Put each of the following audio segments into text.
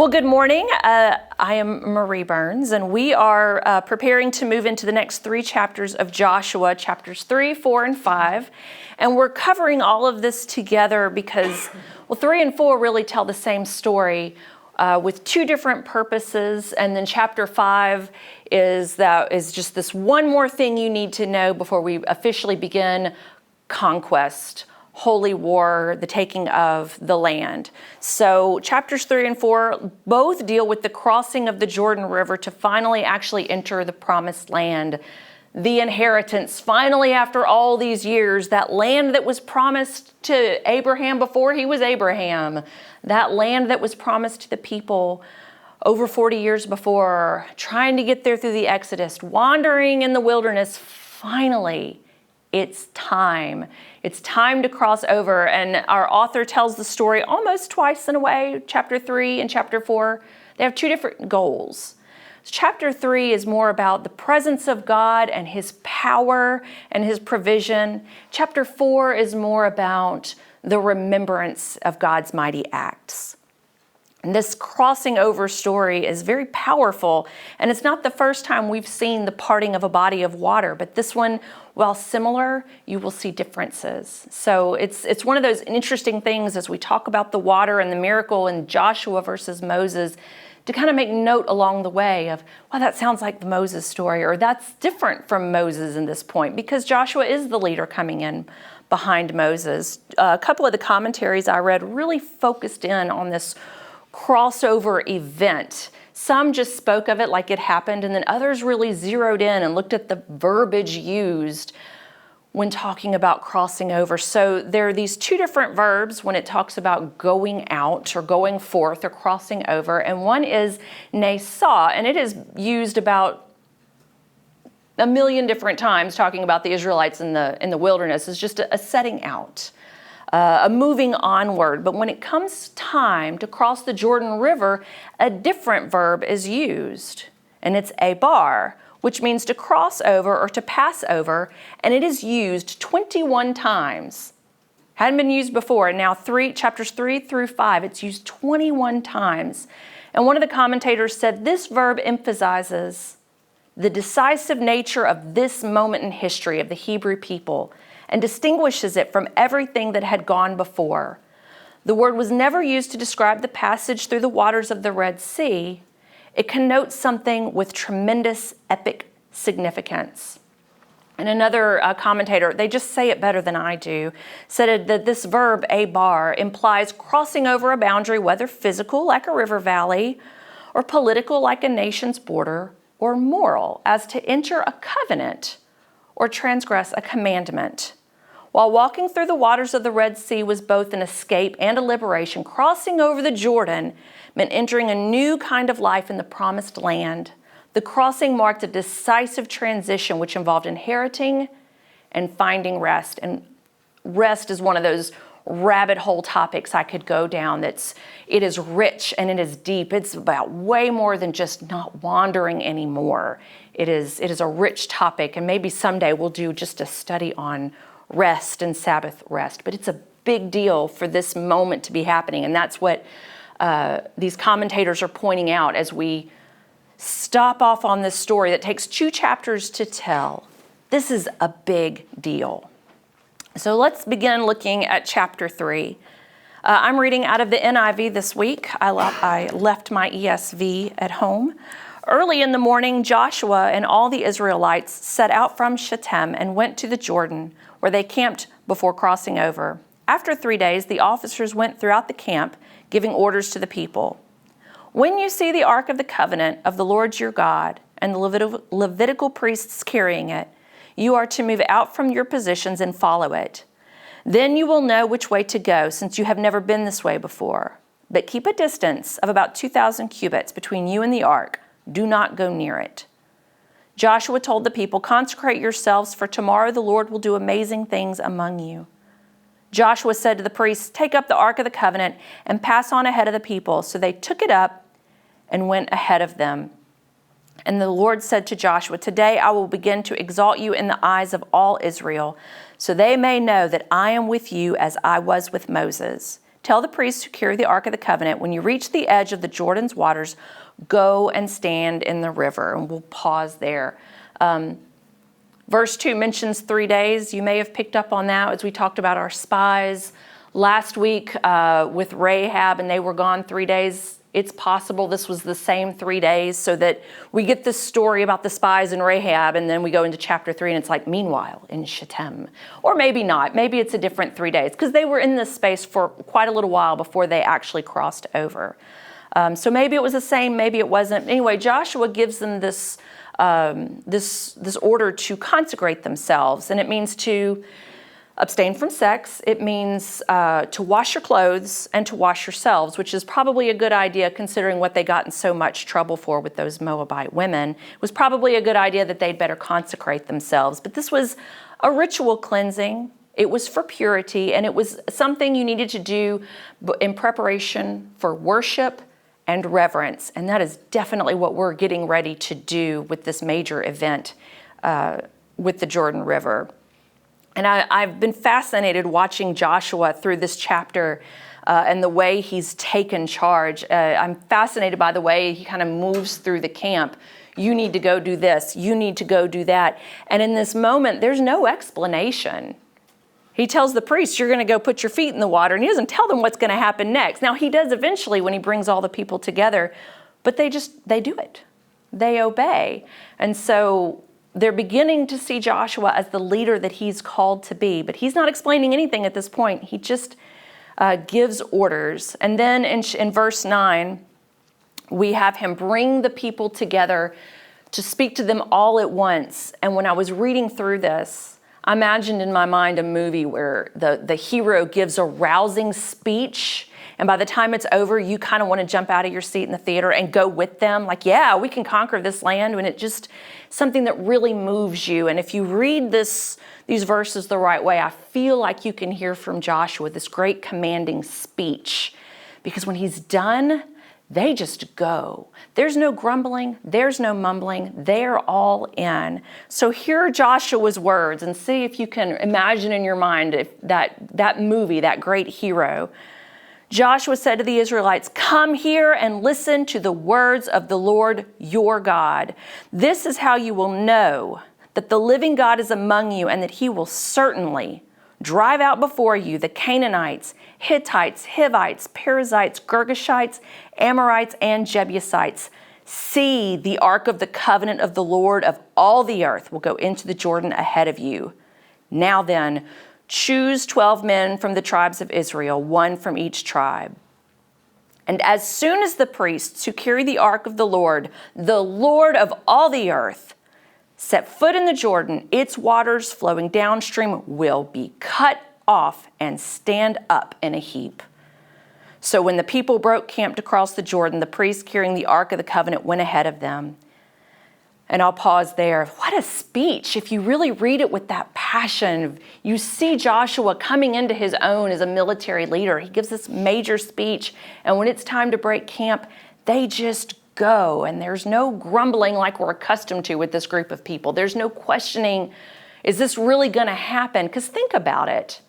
Well, good morning. I am Marie Burns, and we are preparing to move into the next three chapters of Joshua, chapters 3, 4, and 5. And we're covering all of this together because, 3 and 4 really tell the same story with two different purposes. And then chapter 5 is just this one more thing you need to know before we officially begin conquest. Holy war, the taking of the land. So chapters 3 and 4 both deal with the crossing of the Jordan River to finally actually enter the promised land, the inheritance. Finally, after all these years, that land that was promised to Abraham before he was Abraham, that land that was promised to the people over 40 years before, trying to get there through the Exodus, wandering in the wilderness, finally, it's time. It's time to cross over. And our author tells the story almost twice in a way. Chapter 3 and chapter 4, they have two different goals. Chapter 3 is more about the presence of God and his power and his provision. Chapter 4 is more about the remembrance of God's mighty acts. And this crossing over story is very powerful, and it's not the first time we've seen the parting of a body of water, but this one, while similar, you will see differences. So it's one of those interesting things as we talk about the water and the miracle in Joshua versus Moses, to kind of make note along the way of, well, that sounds like the Moses story, or that's different from Moses in this point, because Joshua is the leader coming in behind Moses. A couple of the commentaries I read really focused in on this crossover event. Some just spoke of it like it happened, and then others really zeroed in and looked at the verbiage used when talking about crossing over. So there are these two different verbs when it talks about going out or going forth or crossing over, and one is nesah, and it is used about a million different times talking about the Israelites in the wilderness. It's just a setting out. A moving onward. But when it comes time to cross the Jordan River, a different verb is used, and it's abar, which means to cross over or to pass over, and it is used 21 times. Hadn't been used before, and now chapters 3 through 5, it's used 21 times. And one of the commentators said this verb emphasizes the decisive nature of this moment in history of the Hebrew people, and distinguishes it from everything that had gone before. The word was never used to describe the passage through the waters of the Red Sea. It connotes something with tremendous epic significance. And another commentator, they just say it better than I do, said that this verb, abar, implies crossing over a boundary, whether physical, like a river valley, or political, like a nation's border, or moral, as to enter a covenant or transgress a commandment. While walking through the waters of the Red Sea was both an escape and a liberation, crossing over the Jordan meant entering a new kind of life in the promised land. The crossing marked a decisive transition which involved inheriting and finding rest. And rest is one of those rabbit hole topics I could go down. It is rich and it is deep. It's about way more than just not wandering anymore. It is a rich topic, and maybe someday we'll do just a study on rest and Sabbath rest. But it's a big deal for this moment to be happening, and that's what these commentators are pointing out as we stop off on this story that takes 2 chapters to tell. This is a big deal. So let's begin looking at chapter 3. I'm reading out of the NIV this week. I left my ESV at home. Early in the morning, Joshua and all the Israelites set out from Shittim and went to the Jordan, where they camped before crossing over. After 3 days, the officers went throughout the camp, giving orders to the people. When you see the Ark of the Covenant of the Lord your God and the Levitical priests carrying it, you are to move out from your positions and follow it. Then you will know which way to go, since you have never been this way before. But keep a distance of about 2,000 cubits between you and the ark. Do not go near it. Joshua told the people, consecrate yourselves, for tomorrow the Lord will do amazing things among you. Joshua said to the priests, take up the Ark of the Covenant and pass on ahead of the people. So they took it up and went ahead of them. And the Lord said to Joshua, today I will begin to exalt you in the eyes of all Israel, so they may know that I am with you as I was with Moses. Tell the priests who carry the Ark of the Covenant, when you reach the edge of the Jordan's waters, go and stand in the river. And we'll pause there. Verse 2 mentions 3 days. You may have picked up on that as we talked about our spies last week with Rahab, and they were gone 3 days. It's possible this was the same 3 days, so that we get this story about the spies and Rahab, and then we go into chapter 3, and it's like, meanwhile, in Shittim. Or maybe not. Maybe it's a different 3 days, because they were in this space for quite a little while before they actually crossed over. So maybe it was the same, maybe it wasn't. Anyway, Joshua gives them this order to consecrate themselves, and it means to abstain from sex. It means to wash your clothes and to wash yourselves, which is probably a good idea considering what they got in so much trouble for with those Moabite women. It was probably a good idea that they'd better consecrate themselves. But this was a ritual cleansing. It was for purity, and it was something you needed to do in preparation for worship and reverence. And that is definitely what we're getting ready to do with this major event with the Jordan River. And I've been fascinated watching Joshua through this chapter and the way he's taken charge. I'm fascinated by the way he kind of moves through the camp. You need to go do this. You need to go do that. And in this moment, there's no explanation. He tells the priests, you're going to go put your feet in the water, and he doesn't tell them what's going to happen next. Now, he does eventually when he brings all the people together, but they do it. They obey. And so they're beginning to see Joshua as the leader that he's called to be, but he's not explaining anything at this point. He just gives orders. And then in verse 9, we have him bring the people together to speak to them all at once. And when I was reading through this, I imagined in my mind a movie where the hero gives a rousing speech, and by the time it's over, you kind of want to jump out of your seat in the theater and go with them. Like, yeah, we can conquer this land. And it just something that really moves you. And if you read these verses the right way, I feel like you can hear from Joshua this great commanding speech. Because when he's done, they just go. There's no grumbling. There's no mumbling. They're all in. So hear Joshua's words and see if you can imagine in your mind if that movie, that great hero. Joshua said to the Israelites, come here and listen to the words of the Lord your God. This is how you will know that the living God is among you, and that he will certainly drive out before you the Canaanites, Hittites, Hivites, Perizzites, Girgashites, Amorites, and Jebusites. See, the ark of the covenant of the Lord of all the earth will go into the Jordan ahead of you. Now then, choose 12 men from the tribes of Israel, one from each tribe. And as soon as the priests who carry the ark of the Lord of all the earth, set foot in the Jordan, its waters flowing downstream will be cut off and stand up in a heap. So when the people broke camp to cross the Jordan, the priests carrying the Ark of the Covenant went ahead of them. And I'll pause there. What a speech. If you really read it with that passion, you see Joshua coming into his own as a military leader. He gives this major speech, and when it's time to break camp, they just go. And there's no grumbling like we're accustomed to with this group of people. There's no questioning, is this really going to happen? Because think about it.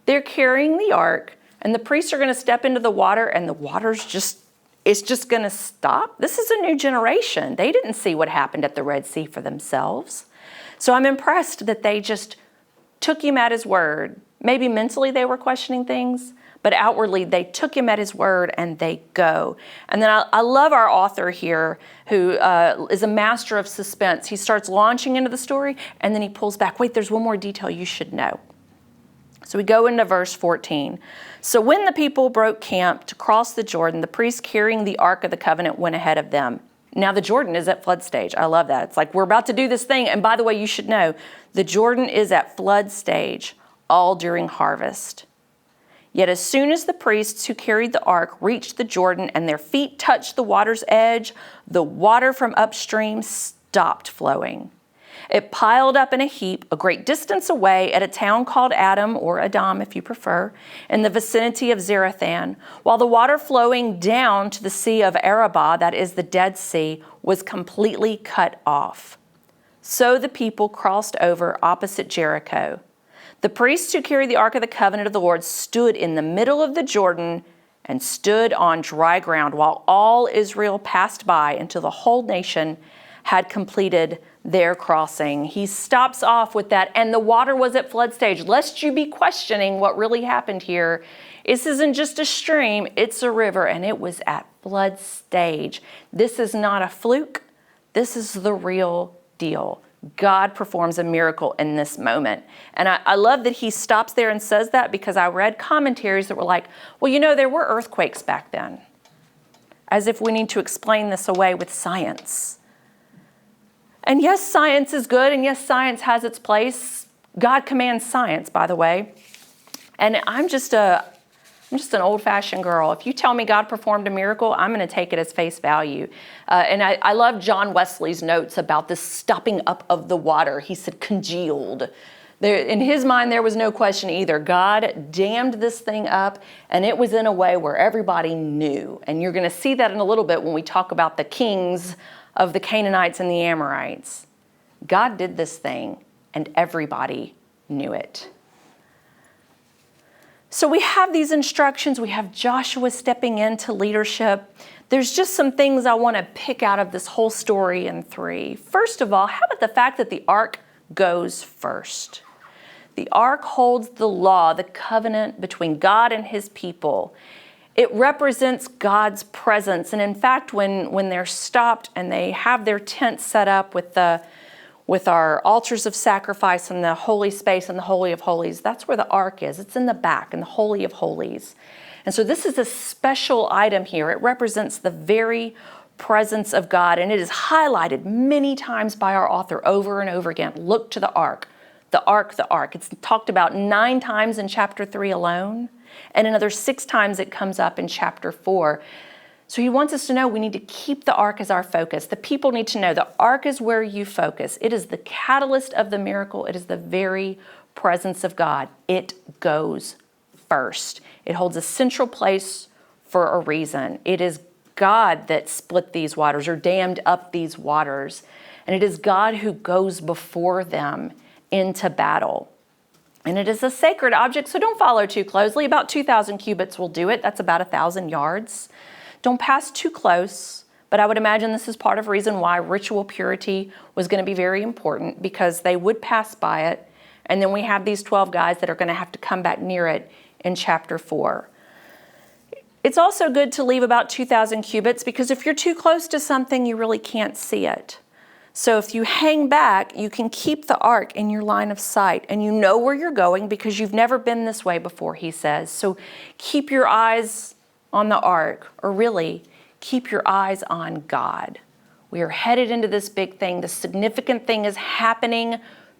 They're carrying the ark, and the priests are going to step into the water, and the water's it's just going to stop. This is a new generation. They didn't see what happened at the Red Sea for themselves. So I'm impressed that they just took him at his word. Maybe mentally they were questioning things, but outwardly they took him at his word and they go. And then I love our author here, who is a master of suspense. He starts launching into the story, and then he pulls back. Wait, there's one more detail you should know. So we go into verse 14. So when the people broke camp to cross the Jordan, the priests carrying the Ark of the Covenant went ahead of them. Now the Jordan is at flood stage. I love that. It's like we're about to do this thing. And by the way, you should know, the Jordan is at flood stage all during harvest. Yet as soon as the priests who carried the ark reached the Jordan and their feet touched the water's edge, the water from upstream stopped flowing. It piled up in a heap a great distance away at a town called Adam, or Adam if you prefer, in the vicinity of Zarethan, while the water flowing down to the Sea of Arabah, that is the Dead Sea, was completely cut off. So the people crossed over opposite Jericho. The priests who carried the Ark of the Covenant of the Lord stood in the middle of the Jordan and stood on dry ground while all Israel passed by until the whole nation had completed their crossing. He stops off with that, and the water was at flood stage. Lest you be questioning what really happened here, this isn't just a stream, it's a river, and it was at flood stage. This is not a fluke. This is the real deal. God performs a miracle in this moment. And I love that he stops there and says that, because I read commentaries that were like, well, there were earthquakes back then. As if we need to explain this away with science. And yes, science is good, and yes, science has its place. God commands science, by the way. And I'm just an old-fashioned girl. If you tell me God performed a miracle, I'm going to take it as face value. And I love John Wesley's notes about the stopping up of the water. He said congealed. In his mind, there was no question either. God dammed this thing up, and it was in a way where everybody knew. And you're going to see that in a little bit when we talk about the kings of the Canaanites and the Amorites. God did this thing, and everybody knew it. So we have these instructions. We have Joshua stepping into leadership. There's just some things I want to pick out of this whole story in 3. First of all, how about the fact that the ark goes first? The ark holds the law, the covenant between God and his people. It represents God's presence. And in fact, when they're stopped and they have their tent set up with our altars of sacrifice and the holy space and the Holy of Holies, that's where the ark is. It's in the back in the Holy of Holies. And so this is a special item here. It represents the very presence of God, and it is highlighted many times by our author over and over again. Look to the ark, the ark, the ark. It's talked about 9 times in chapter 3 alone, and another 6 times it comes up in chapter 4. So he wants us to know we need to keep the ark as our focus. The people need to know the ark is where you focus. It is the catalyst of the miracle. It is the very presence of God. It goes first. It holds a central place for a reason. It is God that split these waters or dammed up these waters. And it is God who goes before them into battle. And it is a sacred object, so don't follow too closely. About 2,000 cubits will do it. That's about 1,000 yards. Don't pass too close, but I would imagine this is part of the reason why ritual purity was going to be very important, because they would pass by it, and then we have these 12 guys that are going to have to come back near it in chapter 4. It's also good to leave about 2,000 cubits, because if you're too close to something, you really can't see it. So if you hang back, you can keep the ark in your line of sight, and you know where you're going because you've never been this way before, he says. So keep your eyes on the ark, or really keep your eyes on God. We are headed into this big thing. The significant thing is happening.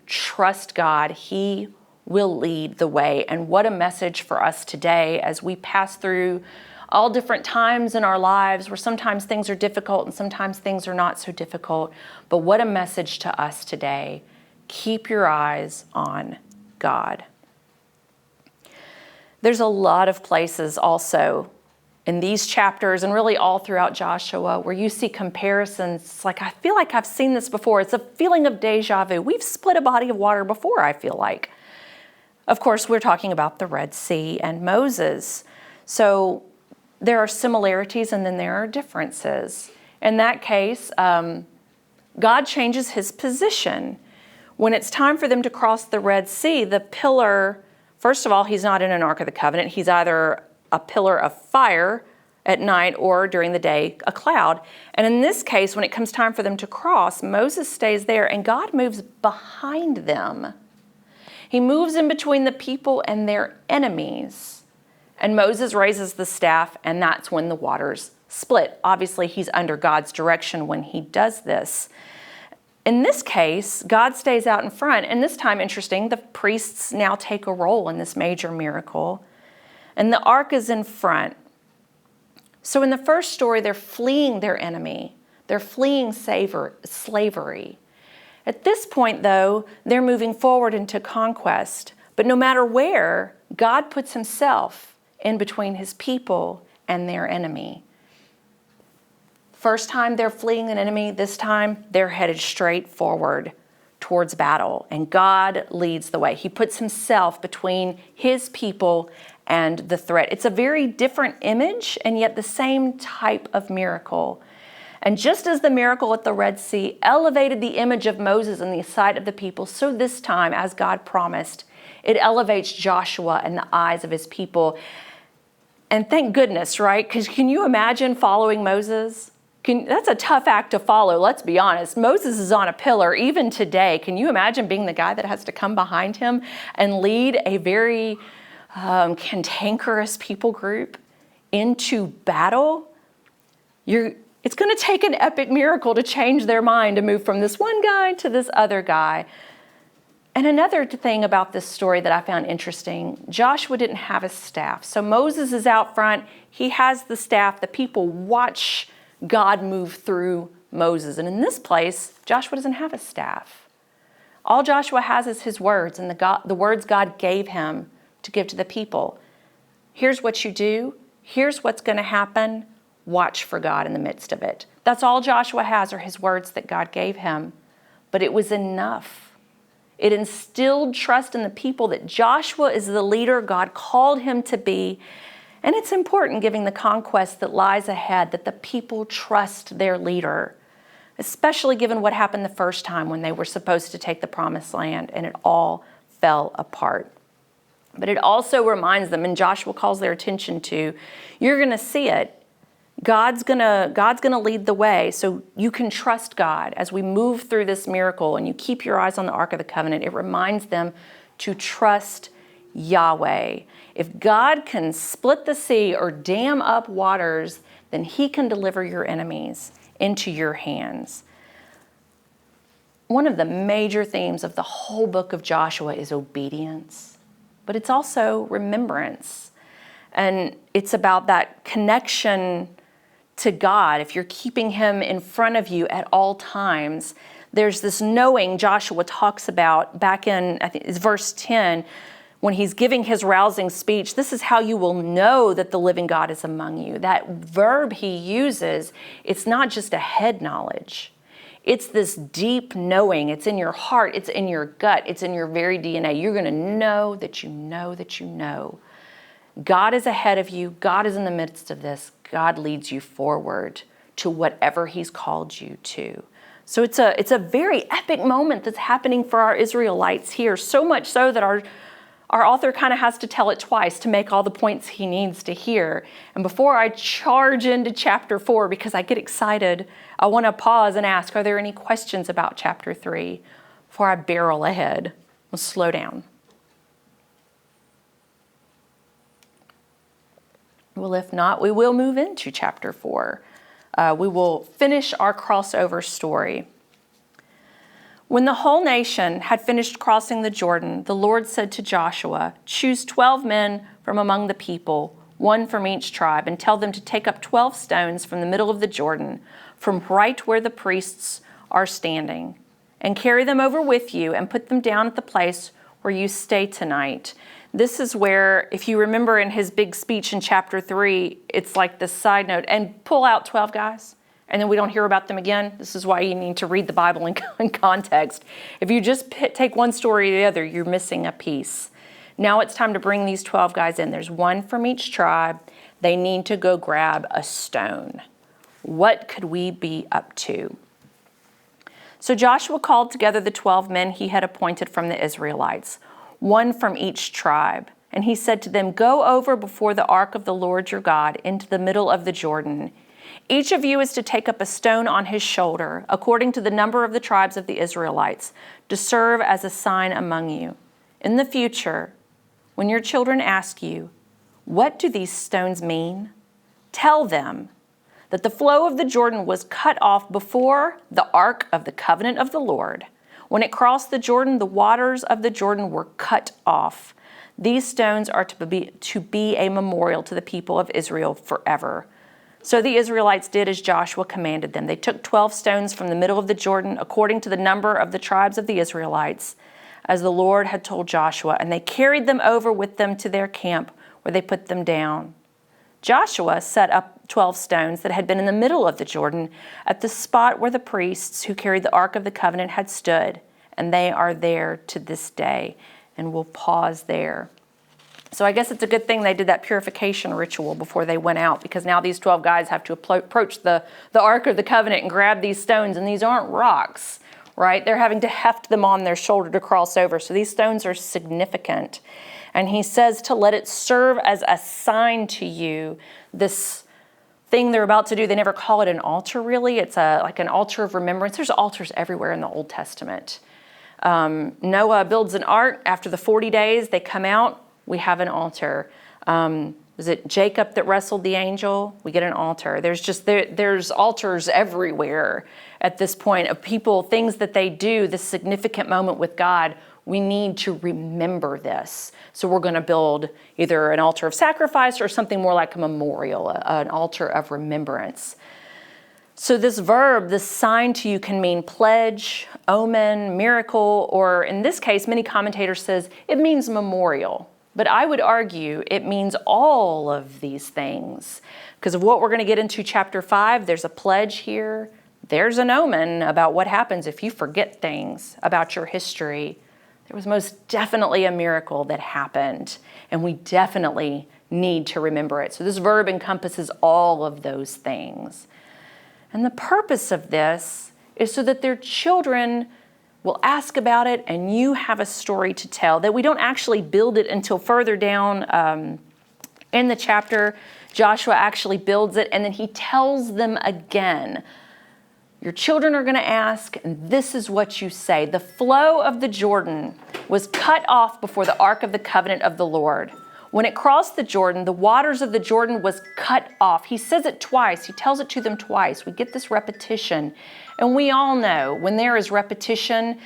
Trust God. He will lead the way. And what a message for us today as we pass through all different times in our lives where sometimes things are difficult and sometimes things are not so difficult. But what a message to us today. Keep your eyes on God. There's a lot of places also in these chapters and really all throughout Joshua where you see comparisons. It's like, I feel like I've seen this before. It's a feeling of deja vu. We've split a body of water before, I feel like. Of course, we're talking about the Red Sea and Moses. So there are similarities and then there are differences. In that case, God changes his position. When it's time for them to cross the Red Sea, the pillar, first of all, he's not in an Ark of the Covenant. He's either a pillar of fire at night or during the day, a cloud. And in this case, when it comes time for them to cross, Moses stays there and God moves behind them. He moves in between the people and their enemies. And Moses raises the staff, and that's when the waters split. Obviously, he's under God's direction when he does this. In this case, God stays out in front. And this time, interesting, the priests now take a role in this major miracle. And the ark is in front. So in the first story, they're fleeing their enemy. They're fleeing slavery. At this point, though, they're moving forward into conquest. But no matter where, God puts himself in between his people and their enemy. First time they're fleeing an enemy. This time they're headed straight forward towards battle, and God leads the way. He puts himself between his people and the threat. It's a very different image, and yet the same type of miracle. And just as the miracle at the Red Sea elevated the image of Moses in the sight of the people, so this time, as God promised, it elevates Joshua in the eyes of his people. And thank goodness, right? Because can you imagine following Moses? That's a tough act to follow, let's be honest. Moses is on a pillar even today. Can you imagine being the guy that has to come behind him and lead a very cantankerous people group into battle? It's going to take an epic miracle to change their mind, to move from this one guy to this other guy. And another thing about this story that I found interesting, Joshua didn't have a staff. So Moses is out front. He has the staff. The people watch God move through Moses. And in this place, Joshua doesn't have a staff. All Joshua has is his words and the words God gave him to give to the people. Here's what you do. Here's what's going to happen. Watch for God in the midst of it. That's all Joshua has, are his words that God gave him. But it was enough. It instilled trust in the people that Joshua is the leader God called him to be. And it's important, given the conquest that lies ahead, that the people trust their leader, especially given what happened the first time when they were supposed to take the promised land and it all fell apart. But it also reminds them, and Joshua calls their attention to, you're going to see it. God's gonna lead the way, so you can trust God as we move through this miracle and you keep your eyes on the Ark of the Covenant. It reminds them to trust Yahweh. If God can split the sea or dam up waters, then he can deliver your enemies into your hands. One of the major themes of the whole book of Joshua is obedience, but it's also remembrance. And it's about that connection to God. If you're keeping him in front of you at all times, there's this knowing Joshua talks about back in, I think it's verse 10, when he's giving his rousing speech. This is how you will know that the living God is among you. That verb he uses, it's not just a head knowledge. It's this deep knowing. It's in your heart. It's in your gut. It's in your very DNA. You're going to know that you know that you know. God is ahead of you. God is in the midst of this. God leads you forward to whatever he's called you to. So it's a very epic moment that's happening for our Israelites here, so much so that our author kind of has to tell it twice to make all the points he needs to hear. And before I charge into chapter 4, because I get excited, I want to pause and ask, are there any questions about chapter 3 before I barrel ahead? We'll slow down. Well, if not, we will move into chapter 4. We will finish our crossover story. When the whole nation had finished crossing the Jordan, the Lord said to Joshua, "Choose 12 men from among the people, one from each tribe, and tell them to take up 12 stones from the middle of the Jordan, from right where the priests are standing, and carry them over with you and put them down at the place where you stay tonight." This is where, if you remember in his big speech in chapter 3, it's like this side note, and pull out 12 guys, and then we don't hear about them again. This is why you need to read the Bible in context. If you just take one story or the other, you're missing a piece. Now it's time to bring these 12 guys in. There's one from each tribe. They need to go grab a stone. What could we be up to? So Joshua called together the 12 men he had appointed from the Israelites, one from each tribe. And he said to them, "Go over before the ark of the Lord your God into the middle of the Jordan. Each of you is to take up a stone on his shoulder, according to the number of the tribes of the Israelites, to serve as a sign among you. In the future, when your children ask you, 'What do these stones mean?' tell them that the flow of the Jordan was cut off before the ark of the covenant of the Lord. When it crossed the Jordan, the waters of the Jordan were cut off. These stones are to be a memorial to the people of Israel forever." So the Israelites did as Joshua commanded them. They took 12 stones from the middle of the Jordan, according to the number of the tribes of the Israelites, as the Lord had told Joshua, and they carried them over with them to their camp, where they put them down. Joshua set up 12 stones that had been in the middle of the Jordan at the spot where the priests who carried the Ark of the Covenant had stood, and they are there to this day. And we'll pause there. So I guess it's a good thing they did that purification ritual before they went out, because now these 12 guys have to approach the Ark of the Covenant and grab these stones, and these aren't rocks, right? They're having to heft them on their shoulder to cross over. So these stones are significant. And he says to let it serve as a sign to you. This thing they're about to do, they never call it an altar really. It's like an altar of remembrance. There's altars everywhere in the Old Testament. Noah builds an ark. After the 40 days, they come out. We have an altar. Was it Jacob that wrestled the angel? We get an altar. There's altars everywhere at this point of people, things that they do, this significant moment with God. We need to remember this. So we're going to build either an altar of sacrifice or something more like a memorial, an altar of remembrance. So this verb, this sign to you, can mean pledge, omen, miracle, or in this case, many commentators says it means memorial. But I would argue it means all of these things. Because of what we're going to get into chapter 5, there's a pledge here. There's an omen about what happens if you forget things about your history. There was most definitely a miracle that happened, and we definitely need to remember it. So this verb encompasses all of those things. And the purpose of this is so that their children will ask about it and you have a story to tell, that we don't actually build it until further down in the chapter. Joshua actually builds it, and then he tells them again, your children are going to ask, and this is what you say. The flow of the Jordan was cut off before the Ark of the Covenant of the Lord. When it crossed the Jordan, the waters of the Jordan was cut off. He says it twice. He tells it to them twice. We get this repetition. And we all know when there is repetition,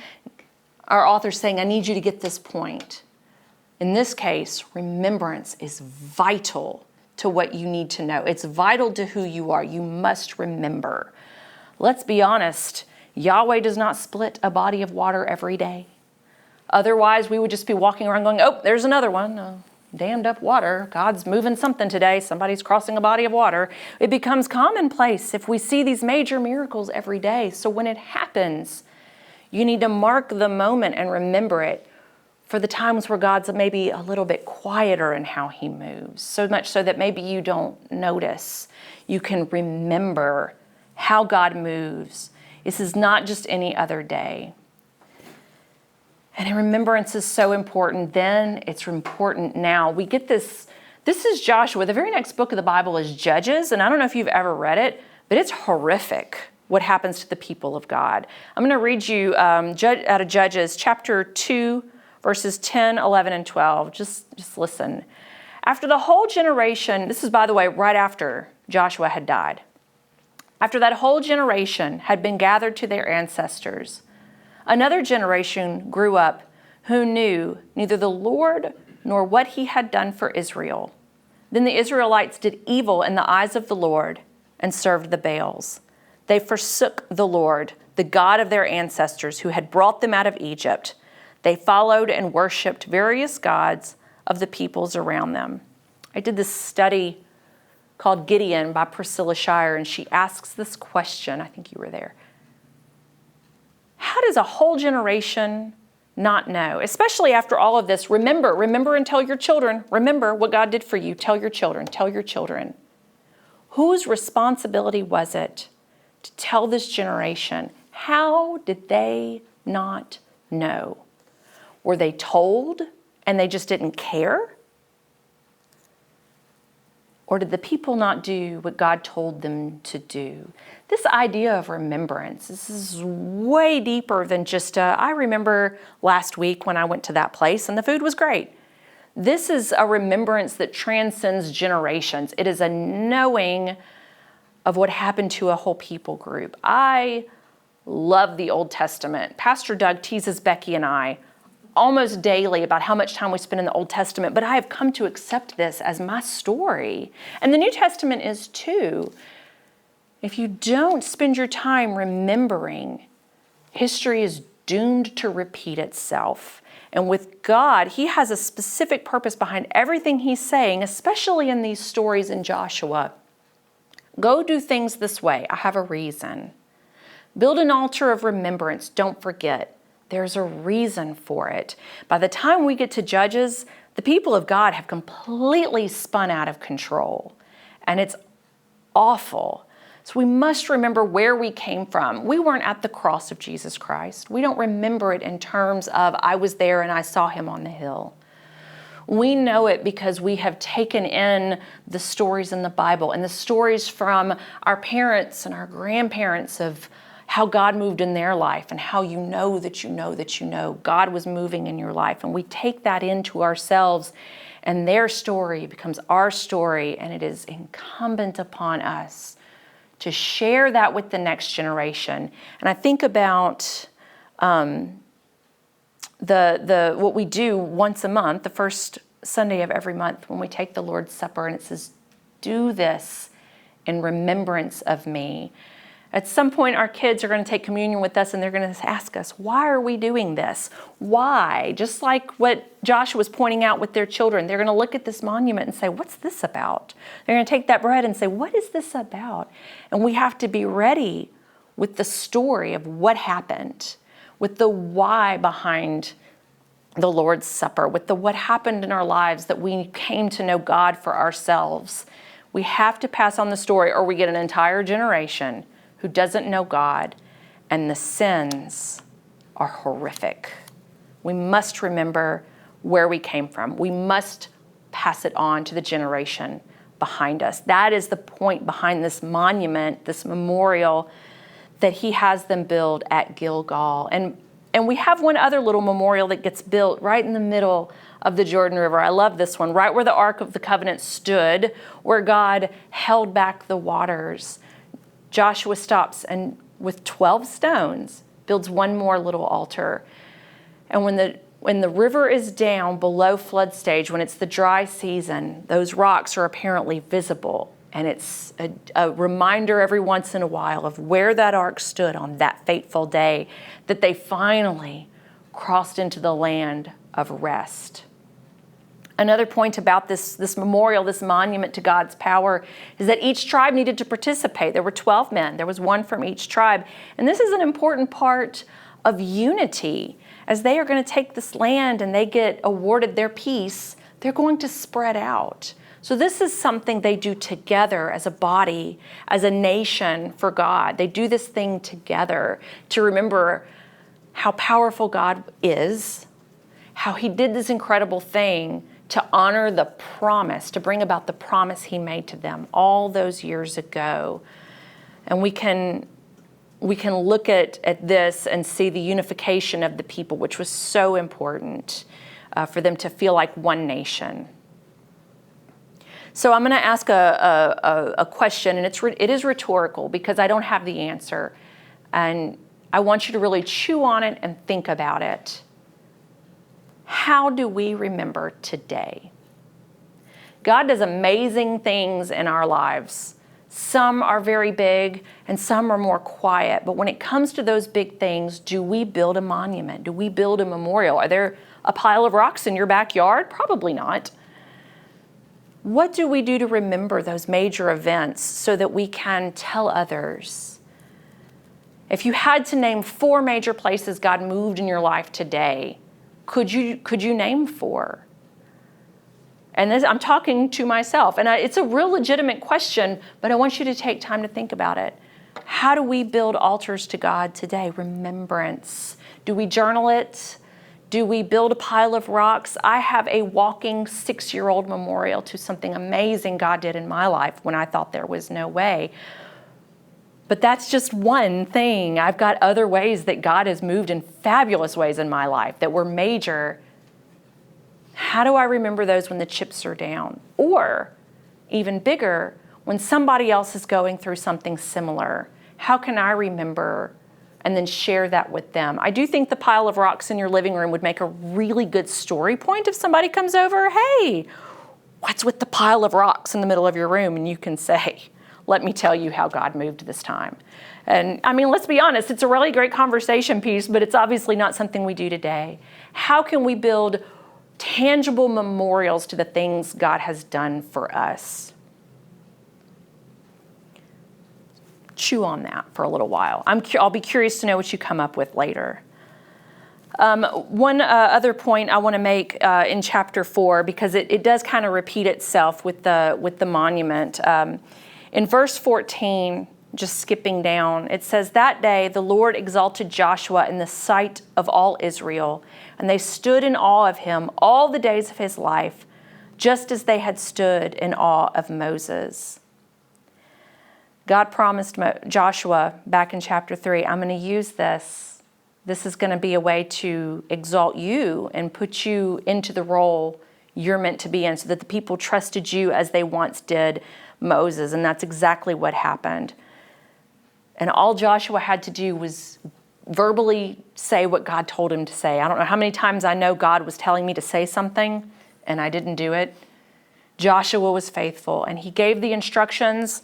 our author's saying, I need you to get this point. In this case, remembrance is vital to what you need to know. It's vital to who you are. You must remember. Let's be honest, Yahweh does not split a body of water every day. Otherwise, we would just be walking around going, oh, there's another one. Dammed up water. God's moving something today. Somebody's crossing a body of water. It becomes commonplace if we see these major miracles every day. So when it happens, you need to mark the moment and remember it for the times where God's maybe a little bit quieter in how he moves. So much so that maybe you don't notice. You can remember how God moves. This is not just any other day. And remembrance is so important then, it's important now. We get this is Joshua. The very next book of the Bible is Judges, and I don't know if you've ever read it, but it's horrific what happens to the people of God. I'm going to read you out of Judges chapter 2, verses 10, 11, and 12. Just listen. After the whole generation, this is, by the way, right after Joshua had died. After that whole generation had been gathered to their ancestors, another generation grew up who knew neither the Lord nor what he had done for Israel. Then the Israelites did evil in the eyes of the Lord and served the Baals. They forsook the Lord, the God of their ancestors who had brought them out of Egypt. They followed and worshiped various gods of the peoples around them. I did this study called Gideon by Priscilla Shire, and she asks this question. I think you were there. How does a whole generation not know? Especially after all of this. Remember and tell your children. Remember what God did for you. Tell your children. Whose responsibility was it to tell this generation? How did they not know? Were they told and they just didn't care? Or did the people not do what God told them to do? This idea of remembrance, this is way deeper than just I remember last week when I went to that place and the food was great. This is a remembrance that transcends generations. It is a knowing of what happened to a whole people group. I love the Old Testament. Pastor Doug teases Becky and I almost daily about how much time we spend in the Old Testament, but I have come to accept this as my story. And the New Testament is too. If you don't spend your time remembering, history is doomed to repeat itself. And with God, he has a specific purpose behind everything he's saying, especially in these stories in Joshua. Go do things this way. I have a reason. Build an altar of remembrance. Don't forget. There's a reason for it. By the time we get to Judges, the people of God have completely spun out of control, and it's awful. So we must remember where we came from. We weren't at the cross of Jesus Christ. We don't remember it in terms of, I was there and I saw him on the hill. We know it because we have taken in the stories in the Bible and the stories from our parents and our grandparents of how God moved in their life and how you know that you know that you know God was moving in your life. And we take that into ourselves, and their story becomes our story, and it is incumbent upon us to share that with the next generation. And I think about what we do once a month, the first Sunday of every month, when we take the Lord's Supper, and it says, "Do this in remembrance of me." At some point, our kids are going to take communion with us, and they're going to ask us, why are we doing this? Why? Just like what Joshua was pointing out with their children, they're going to look at this monument and say, what's this about? They're going to take that bread and say, what is this about? And we have to be ready with the story of what happened, with the why behind the Lord's Supper, with the what happened in our lives that we came to know God for ourselves. We have to pass on the story, or we get an entire generation who doesn't know God, and the sins are horrific. We must remember where we came from. We must pass it on to the generation behind us. That is the point behind this monument, this memorial that he has them build at Gilgal. And we have one other little memorial that gets built right in the middle of the Jordan River. I love this one, right where the Ark of the Covenant stood, where God held back the waters. Joshua stops and with 12 stones builds one more little altar. And when the river is down below flood stage, when it's the dry season, those rocks are apparently visible. And it's a reminder every once in a while of where that ark stood on that fateful day, that they finally crossed into the land of rest. Another point about this memorial, this monument to God's power, is that each tribe needed to participate. There were 12 men. There was one from each tribe. And this is an important part of unity. As they are going to take this land and they get awarded their piece, they're going to spread out. So this is something they do together as a body, as a nation for God. They do this thing together to remember how powerful God is, how he did this incredible thing to honor the promise, to bring about the promise he made to them all those years ago. And we can look at this and see the unification of the people, which was so important for them to feel like one nation. So I'm going to ask a question, and it is rhetorical because I don't have the answer. And I want you to really chew on it and think about it. How do we remember today? God does amazing things in our lives. Some are very big and some are more quiet. But when it comes to those big things, do we build a monument? Do we build a memorial? Are there a pile of rocks in your backyard? Probably not. What do we do to remember those major events so that we can tell others? If you had to name 4 major places God moved in your life today, could you name 4? And this, I'm talking to myself, and it's a real legitimate question, but I want you to take time to think about it. How do we build altars to God today? Remembrance. Do we journal it? Do we build a pile of rocks? I have a walking 6-year-old memorial to something amazing God did in my life when I thought there was no way. But that's just one thing. I've got other ways that God has moved in fabulous ways in my life that were major. How do I remember those when the chips are down? Or, even bigger, when somebody else is going through something similar, how can I remember and then share that with them? I do think the pile of rocks in your living room would make a really good story point if somebody comes over. Hey, what's with the pile of rocks in the middle of your room? And you can say, let me tell you how God moved this time. And I mean, let's be honest, it's a really great conversation piece, but it's obviously not something we do today. How can we build tangible memorials to the things God has done for us? Chew on that for a little while. I'll be curious to know what you come up with later. One other point I want to make in chapter 4, because it does kind of repeat itself with the monument. In verse 14, just skipping down, it says, "That day the Lord exalted Joshua in the sight of all Israel, and they stood in awe of him all the days of his life, just as they had stood in awe of Moses." God promised Joshua back in chapter 3, I'm going to use this. This is going to be a way to exalt you and put you into the role you're meant to be in, so that the people trusted you as they once did Moses. And that's exactly what happened. And all Joshua had to do was verbally say what God told him to say. I don't know how many times I know God was telling me to say something and I didn't do it. Joshua was faithful, and he gave the instructions,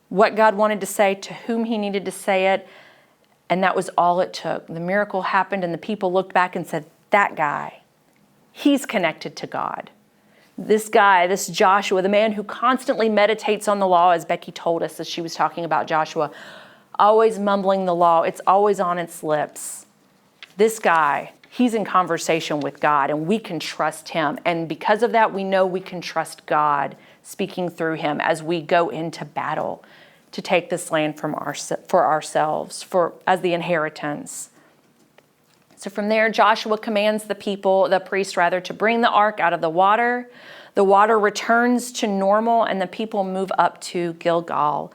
what God wanted to say, to whom he needed to say it, and that was all it took. The miracle happened, and the people looked back and said, that guy, he's connected to God. This guy, this Joshua, the man who constantly meditates on the law, as Becky told us as she was talking about Joshua, always mumbling the law, it's always on its lips. This guy, he's in conversation with God, and we can trust him. And because of that, we know we can trust God speaking through him as we go into battle to take this land for ourselves, as the inheritance. So from there, Joshua commands the priest, to bring the ark out of the water. The water returns to normal, and the people move up to Gilgal.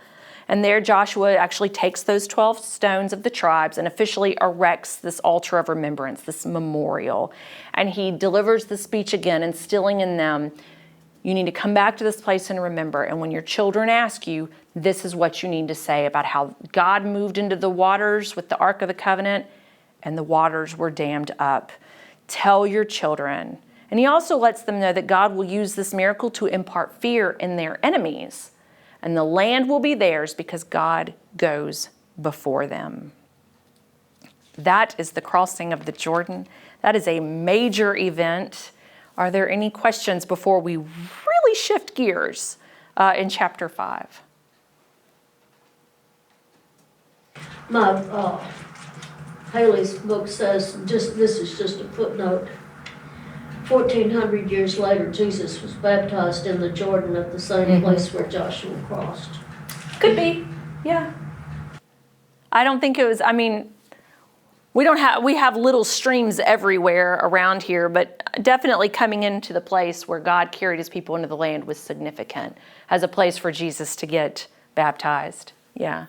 And there Joshua actually takes those 12 stones of the tribes and officially erects this altar of remembrance, this memorial. And he delivers the speech again, instilling in them, you need to come back to this place and remember. And when your children ask you, this is what you need to say about how God moved into the waters with the Ark of the Covenant and the waters were dammed up. Tell your children. And he also lets them know that God will use this miracle to impart fear in their enemies. And the land will be theirs because God goes before them. That is the crossing of the Jordan. That is a major event. Are there any questions before we really shift gears in chapter 5? Haley's book says, this is just a footnote, 1,400 years later, Jesus was baptized in the Jordan at the same place where Joshua crossed. Could be, yeah. I don't think it was, we have little streams everywhere around here, but definitely coming into the place where God carried his people into the land was significant as a place for Jesus to get baptized. Yeah.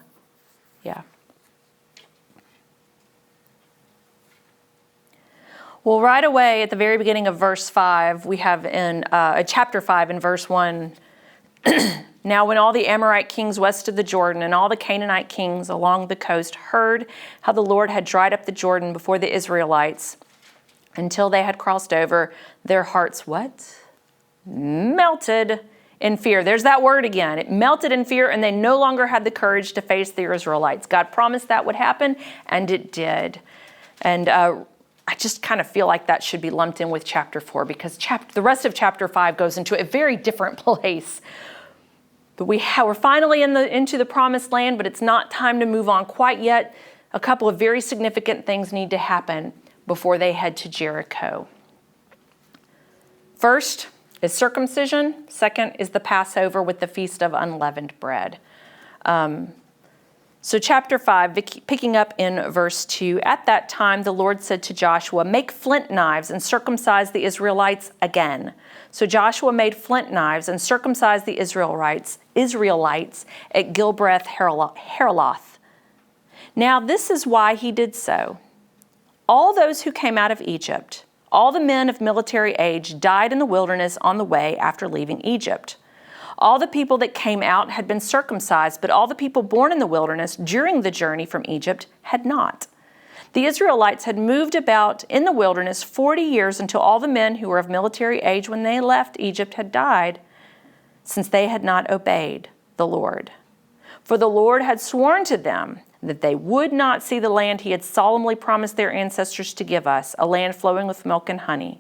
Well, right away at the very beginning of verse 5, we have in chapter 5 in verse 1, now when all the Amorite kings west of the Jordan and all the Canaanite kings along the coast heard how the Lord had dried up the Jordan before the Israelites until they had crossed over, their hearts what? Melted in fear. There's that word again. It melted in fear, and they no longer had the courage to face the Israelites. God promised that would happen, and it did. And I just kind of feel like that should be lumped in with chapter 4, because the rest of chapter 5 goes into a very different place. But we're finally into the promised land, but it's not time to move on quite yet. A couple of very significant things need to happen before they head to Jericho. First is circumcision. Second is the Passover with the Feast of Unleavened Bread. So chapter 5, picking up in verse 2, at that time the Lord said to Joshua, make flint knives and circumcise the Israelites again. So Joshua made flint knives and circumcised the Israelites at Gilbreth-Haaraloth. Now this is why he did so. All those who came out of Egypt, all the men of military age, died in the wilderness on the way after leaving Egypt. All the people that came out had been circumcised, but all the people born in the wilderness during the journey from Egypt had not. The Israelites had moved about in the wilderness 40 years until all the men who were of military age when they left Egypt had died, since they had not obeyed the Lord. For the Lord had sworn to them that they would not see the land he had solemnly promised their ancestors to give us, a land flowing with milk and honey.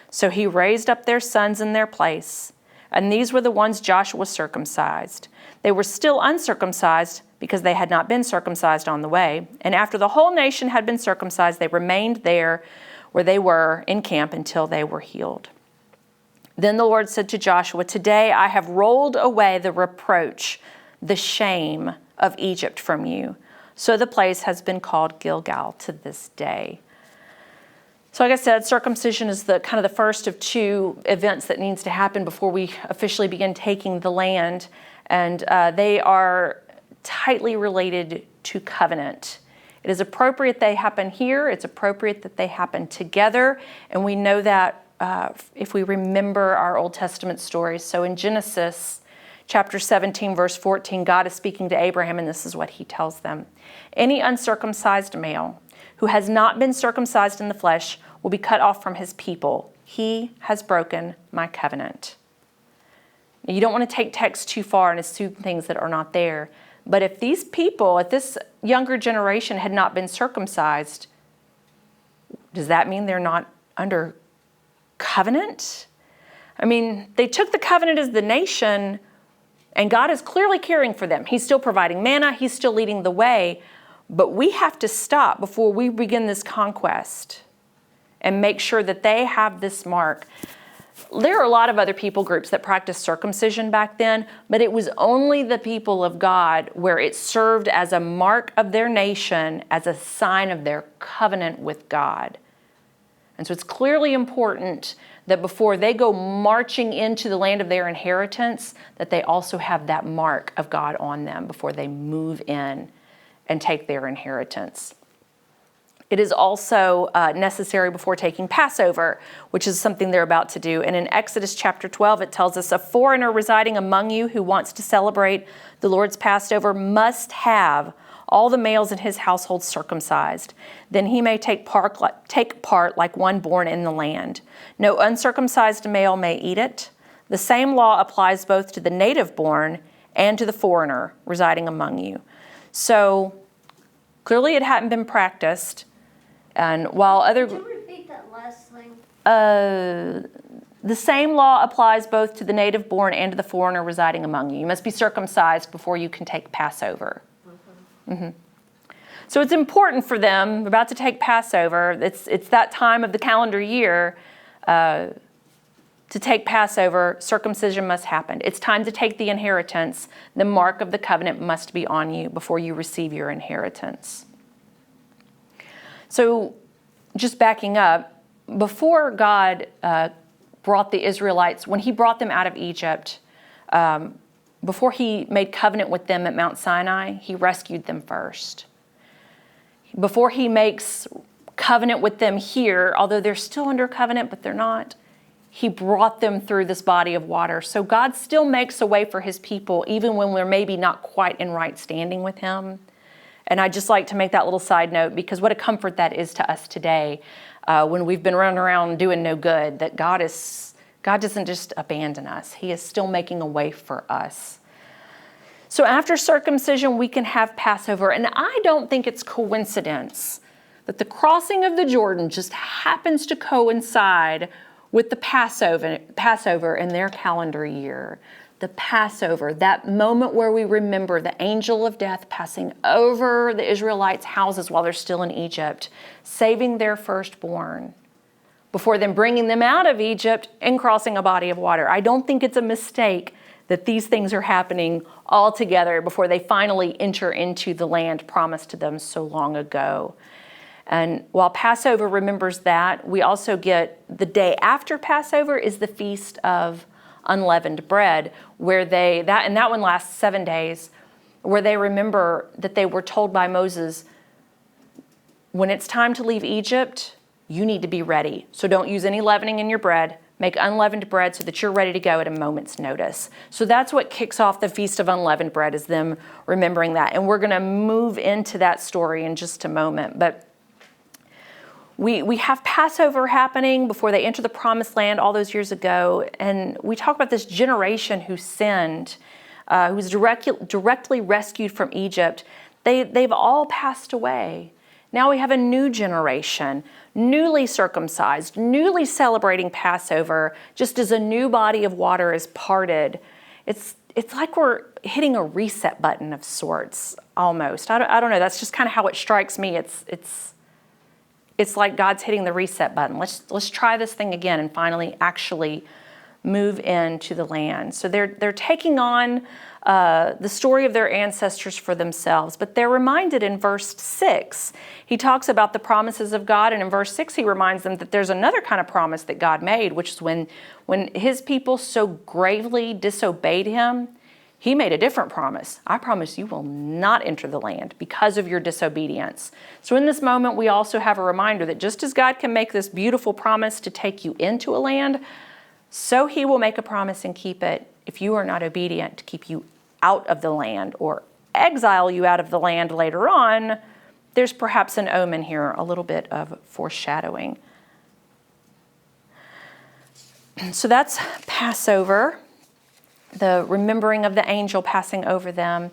So he raised up their sons in their place, and these were the ones Joshua circumcised. They were still uncircumcised because they had not been circumcised on the way. And after the whole nation had been circumcised, they remained there where they were in camp until they were healed. Then the Lord said to Joshua, "Today I have rolled away the reproach, the shame of Egypt from you." So the place has been called Gilgal to this day. So like I said, circumcision is the kind of the first of two events that needs to happen before we officially begin taking the land. And they are tightly related to covenant. It is appropriate they happen here. It's appropriate that they happen together. And we know that if we remember our Old Testament stories. So in Genesis chapter 17, verse 14, God is speaking to Abraham, and this is what he tells them. "Any uncircumcised male who has not been circumcised in the flesh will be cut off from his people. He has broken my covenant." Now, you don't want to take text too far and assume things that are not there. But if these people, if this younger generation had not been circumcised, does that mean they're not under covenant? I mean, they took the covenant as the nation, and God is clearly caring for them. He's still providing manna. He's still leading the way. But we have to stop before we begin this conquest and make sure that they have this mark. There are a lot of other people groups that practiced circumcision back then, but it was only the people of God where it served as a mark of their nation, as a sign of their covenant with God. And so it's clearly important that before they go marching into the land of their inheritance, that they also have that mark of God on them before they move in and take their inheritance. It is also necessary before taking Passover, which is something they're about to do. And in Exodus chapter 12, it tells us, "A foreigner residing among you who wants to celebrate the Lord's Passover must have all the males in his household circumcised. Then he may take part like one born in the land. No uncircumcised male may eat it. The same law applies both to the native born and to the foreigner residing among you." So clearly it hadn't been practiced. And while Could you repeat that last thing? The same law applies both to the native born and to the foreigner residing among you. You must be circumcised before you can take Passover. Mm-hmm. So it's important for them, we're about to take Passover, it's that time of the calendar year to take Passover, circumcision must happen. It's time to take the inheritance. The mark of the covenant must be on you before you receive your inheritance. So just backing up, before God brought the Israelites, when he brought them out of Egypt, before he made covenant with them at Mount Sinai, he rescued them first. Before he makes covenant with them here, although they're still under covenant, but they're not, he brought them through this body of water. So God still makes a way for his people, even when we're maybe not quite in right standing with him. And I'd just like to make that little side note, because what a comfort that is to us today when we've been running around doing no good, that God doesn't just abandon us. He is still making a way for us. So after circumcision, we can have Passover. And I don't think it's coincidence that the crossing of the Jordan just happens to coincide with the Passover in their calendar year. The Passover, that moment where we remember the angel of death passing over the Israelites' houses while they're still in Egypt, saving their firstborn, before then bringing them out of Egypt and crossing a body of water. I don't think it's a mistake that these things are happening all together before they finally enter into the land promised to them so long ago. And while Passover remembers that, we also get the day after Passover is the Feast of Unleavened Bread, where that one lasts 7 days, where they remember that they were told by Moses, when it's time to leave Egypt, you need to be ready. So don't use any leavening in your bread. Make unleavened bread so that you're ready to go at a moment's notice. So that's what kicks off the Feast of Unleavened Bread, is them remembering that. And we're going to move into that story in just a moment. But we have Passover happening before they enter the Promised Land all those years ago. And we talk about this generation who sinned, who was directly rescued from Egypt. They've all passed away. Now we have a new generation, newly circumcised, newly celebrating Passover, just as a new body of water is parted. It's it's like we're hitting a reset button of sorts, almost. I don't know. That's just kind of how it strikes me. It's like God's hitting the reset button. Let's try this thing again and finally actually move into the land. So they're taking on the story of their ancestors for themselves, but they're reminded in verse 6. He talks about the promises of God, and in verse 6 he reminds them that there's another kind of promise that God made, which is when his people so gravely disobeyed him, he made a different promise. I promise you will not enter the land because of your disobedience. So in this moment, we also have a reminder that just as God can make this beautiful promise to take you into a land, so he will make a promise and keep it if you are not obedient, to keep you out of the land or exile you out of the land later on. There's perhaps an omen here, a little bit of foreshadowing. So that's Passover, the remembering of the angel passing over them.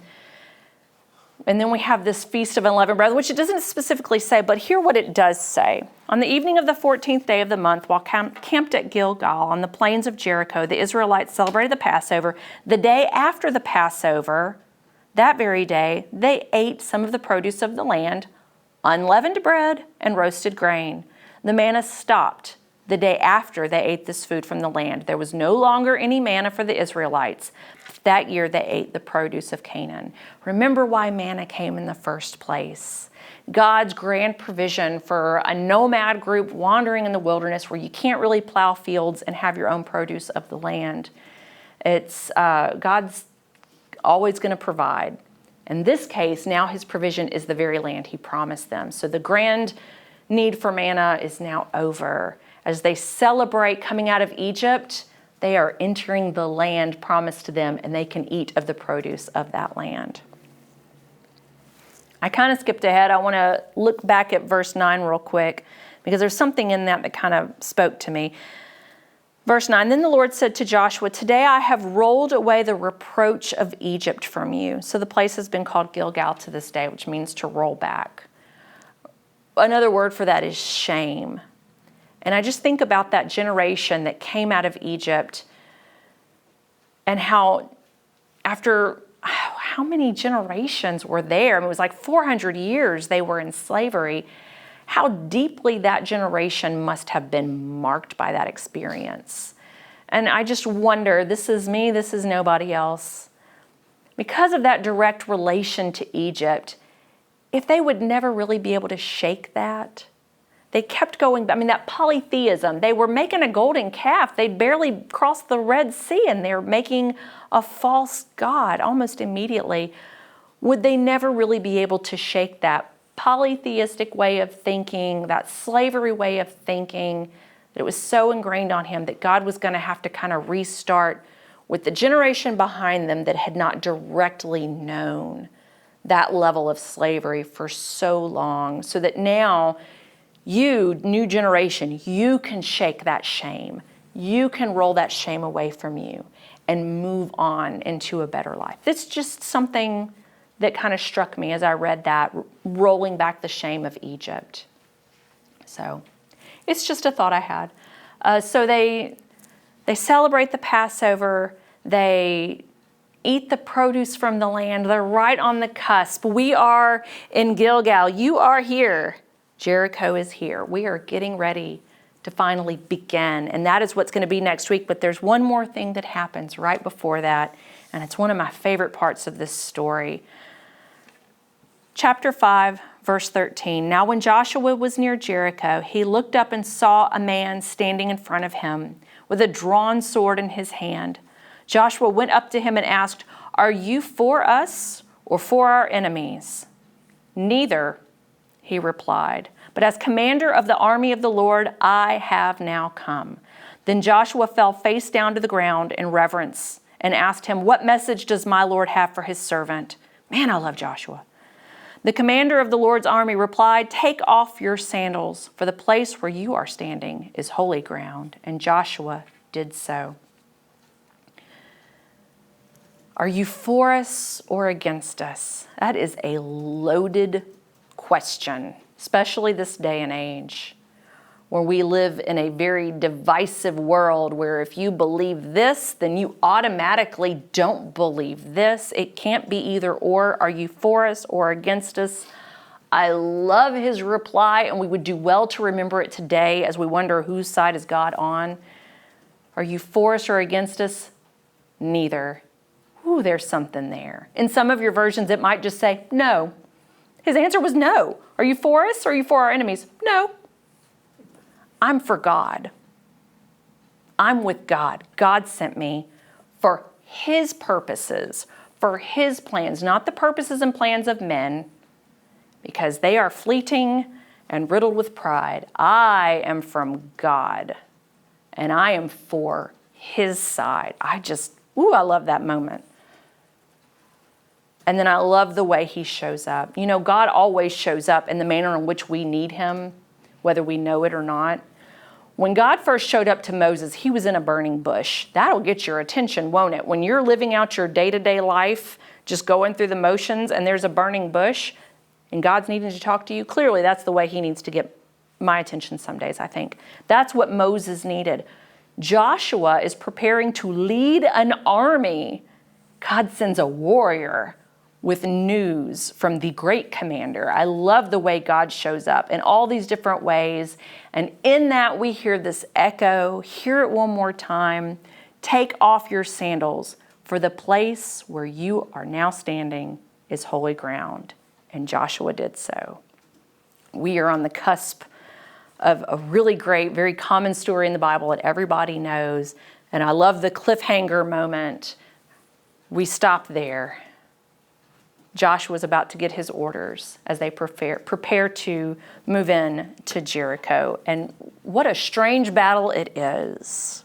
And then we have this Feast of Unleavened Bread, which it doesn't specifically say, but hear what it does say. On the evening of the 14th day of the month, while camped at Gilgal on the plains of Jericho, the Israelites celebrated the Passover. The day after the Passover, that very day, they ate some of the produce of the land, unleavened bread and roasted grain. The manna stopped the day after they ate this food from the land. There was no longer any manna for the Israelites. That year they ate the produce of Canaan. Remember why manna came in the first place. God's grand provision for a nomad group wandering in the wilderness where you can't really plow fields and have your own produce of the land. It's God's always going to provide. In this case, now his provision is the very land he promised them. So the grand need for manna is now over. As they celebrate coming out of Egypt, they are entering the land promised to them, and they can eat of the produce of that land. I kind of skipped ahead. I want to look back at verse 9 real quick, because there's something in that kind of spoke to me. Verse 9, then the Lord said to Joshua, today I have rolled away the reproach of Egypt from you. So the place has been called Gilgal to this day, which means to roll back. Another word for that is shame. And I just think about that generation that came out of Egypt and how after how many generations were there? I mean, it was like 400 years they were in slavery. How deeply that generation must have been marked by that experience. And I just wonder, this is me, this is nobody else. Because of that direct relation to Egypt, if they would never really be able to shake that. They kept going, I mean, that polytheism, they were making a golden calf. They'd barely crossed the Red Sea and they're making a false god almost immediately. Would they never really be able to shake that polytheistic way of thinking, that slavery way of thinking, that it was so ingrained on him that God was going to have to kind of restart with the generation behind them that had not directly known that level of slavery for so long, so that now you, new generation, you can shake that shame. You can roll that shame away from you and move on into a better life. That's just something that kind of struck me as I read that, rolling back the shame of Egypt. So it's just a thought I had. So they celebrate the Passover. They eat the produce from the land. They're right on the cusp. We are in Gilgal. You are here. Jericho is here. We are getting ready to finally begin. And that is what's going to be next week. But there's one more thing that happens right before that. And it's one of my favorite parts of this story. Chapter 5, verse 13. Now when Joshua was near Jericho, he looked up and saw a man standing in front of him with a drawn sword in his hand. Joshua went up to him and asked, "Are you for us or for our enemies?" "Neither," he replied, "but as commander of the army of the Lord, I have now come." Then Joshua fell face down to the ground in reverence and asked him, "What message does my Lord have for his servant?" Man, I love Joshua. The commander of the Lord's army replied, "Take off your sandals, for the place where you are standing is holy ground." And Joshua did so. Are you for us or against us? That is a loaded question, especially this day and age. where we live in a very divisive world where if you believe this, then you automatically don't believe this. It can't be either or. Are you for us or against us? I love his reply, and we would do well to remember it today as we wonder whose side is God on. Are you for us or against us? Neither. Ooh, there's something there. In some of your versions, it might just say no. His answer was no. Are you for us or are you for our enemies? No. I'm for God. I'm with God. God sent me for his purposes, for his plans, not the purposes and plans of men, because they are fleeting and riddled with pride. I am from God, and I am for his side. I love that moment. And then I love the way he shows up. You know, God always shows up in the manner in which we need him, whether we know it or not. When God first showed up to Moses, he was in a burning bush. That'll get your attention, won't it? When you're living out your day-to-day life, just going through the motions, and there's a burning bush, and God's needing to talk to you, clearly that's the way he needs to get my attention some days, I think. That's what Moses needed. Joshua is preparing to lead an army. God sends a warrior with news from the great commander. I love the way God shows up in all these different ways. And in that, we hear this echo. Hear it one more time. Take off your sandals, for the place where you are now standing is holy ground. And Joshua did so. We are on the cusp of a really great, very common story in the Bible that everybody knows. And I love the cliffhanger moment. We stop there. Joshua's about to get his orders as they prepare to move in to Jericho. And what a strange battle it is.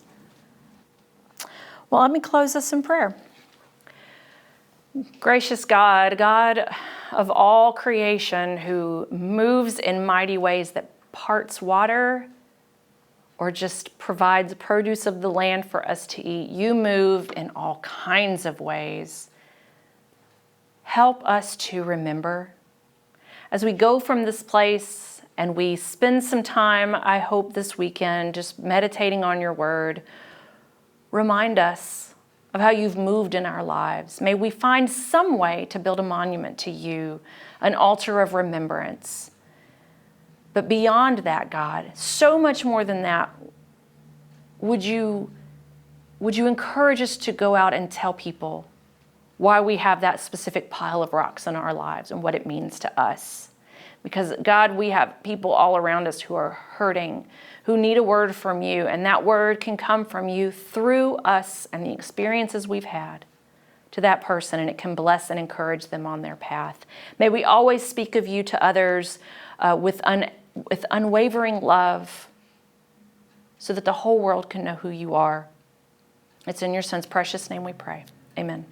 Well, let me close this in prayer. Gracious God, God of all creation, who moves in mighty ways that parts water or just provides produce of the land for us to eat, you move in all kinds of ways. Help us to remember as we go from this place and we spend some time, I hope this weekend, just meditating on your word. Remind us of how you've moved in our lives. May we find some way to build a monument to you, an altar of remembrance. But beyond that, God, so much more than that, would you encourage us to go out and tell people why we have that specific pile of rocks in our lives and what it means to us? Because God, we have people all around us who are hurting, who need a word from you, and that word can come from you through us and the experiences we've had to that person, and it can bless and encourage them on their path. May we always speak of you to others with unwavering love so that the whole world can know who you are. It's in your son's precious name we pray. Amen.